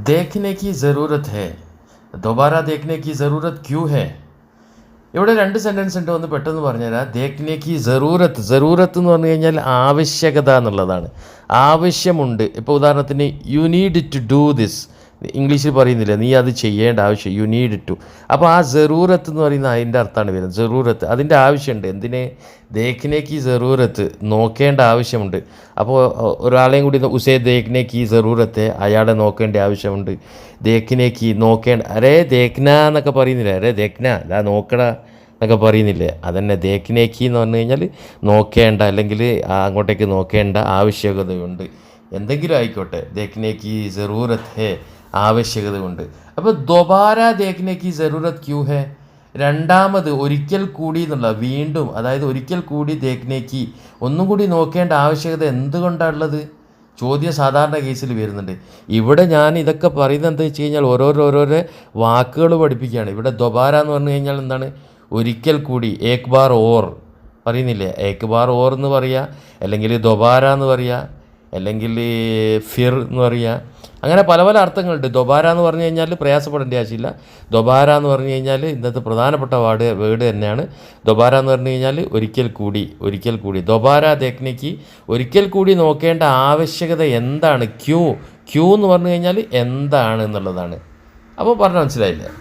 देखने की ज़रूरत है दोबारा देखने की ज़रूरत क्यों है ഇവിടെ രണ്ട് സെൻറ്റൻസ് ഉണ്ട് ഒന്ന് പെട്ടെന്ന് പറഞ്ഞുതരാം ദേഖ്നെ കി ജറൂറത്ത് ജറൂറത്ത് എന്ന് പറഞ്ഞു കഴിഞ്ഞാൽ ആവശ്യകത എന്നുള്ളതാണ് ആവശ്യമുണ്ട് ഇപ്പോൾ ഉദാഹരണത്തിന് you need to do this ഇംഗ്ലീഷിൽ പറയുന്നില്ല നീ അത് ചെയ്യേണ്ട ആവശ്യം യു നീഡ് ടു അപ്പോൾ ആ ജറൂറത്ത് എന്ന് പറയുന്ന അതിൻ്റെ അർത്ഥമാണ് വരുന്നത് ജറൂറത്ത് അതിൻ്റെ ആവശ്യമുണ്ട് എന്തിനെ ദേഖ്നെ കി ജറൂറത്ത് നോക്കേണ്ട ആവശ്യമുണ്ട് അപ്പോൾ ഒരാളെയും കൂടി ഉസേ ദേഖ്നെ കി ജറൂറത്ത് അയാളെ നോക്കേണ്ട ആവശ്യമുണ്ട് ദേഖ്നെ കി നോക്കേണ്ട അരേ ദേഖ്ന എന്നൊക്കെ പറയുന്നില്ലേ അരേ ദേഖ്ന അല്ല നോക്കടാ എന്നൊക്കെ പറയുന്നില്ലേ അതന്നെ ദേഖ്നെ കി എന്ന് പറഞ്ഞു കഴിഞ്ഞാൽ നോക്കേണ്ട അല്ലെങ്കിൽ അങ്ങോട്ടേക്ക് നോക്കേണ്ട ആവശ്യകതയുണ്ട് എന്തെങ്കിലും ആയിക്കോട്ടെ ദേഖ്നെ കി ജറൂറത്ത് ഹേ ആവശ്യകത കൊണ്ട് അപ്പോൾ ദോബാര ദേഖ്നെ കി ജറൂറത്ത് ക്യൂ ഹേ രണ്ടാമത് ഒരിക്കൽ കൂടി എന്നുള്ള വീണ്ടും അതായത് ഒരിക്കൽ കൂടി ദേഖ്നെ കി ഒന്നും കൂടി നോക്കേണ്ട ആവശ്യകത എന്തുകൊണ്ടാണുള്ളത് ചോദ്യം സാധാരണ കേസിൽ വരുന്നുണ്ട് ഇവിടെ ഞാൻ ഇതൊക്കെ പറയുന്നത് എന്താ വെച്ച് കഴിഞ്ഞാൽ ഓരോരോ വാക്കുകൾ പഠിപ്പിക്കുകയാണ് ഇവിടെ ദൊബാര എന്ന് പറഞ്ഞു കഴിഞ്ഞാൽ എന്താണ് ഒരിക്കൽ കൂടി ഏക് ബാർ ഓർ പറയുന്നില്ലേ ഏക് ബാർ ഓർ എന്ന് പറയുക അല്ലെങ്കിൽ ദൊബാര എന്ന് പറയുക അല്ലെങ്കിൽ ഫിർ എന്ന് പറയുക അങ്ങനെ പല പല അർത്ഥങ്ങളുണ്ട് ദൊബാര എന്ന് പറഞ്ഞു കഴിഞ്ഞാൽ പ്രയാസപ്പെടേണ്ട ആവശ്യമില്ല ദൊബാര എന്ന് പറഞ്ഞു കഴിഞ്ഞാൽ ഇന്നത്തെ പ്രധാനപ്പെട്ട വേർഡ് തന്നെയാണ് ദൊബാര എന്ന് പറഞ്ഞു കഴിഞ്ഞാൽ ഒരിക്കൽ കൂടി ദൊബാര ദേഖ്നെക്ക് ഒരിക്കൽ കൂടി നോക്കേണ്ട ആവശ്യകത എന്താണ് ക്യൂ എന്ന് പറഞ്ഞു കഴിഞ്ഞാൽ എന്താണ് എന്നുള്ളതാണ് അപ്പോൾ പറഞ്ഞാൽ മനസ്സിലായില്ലേ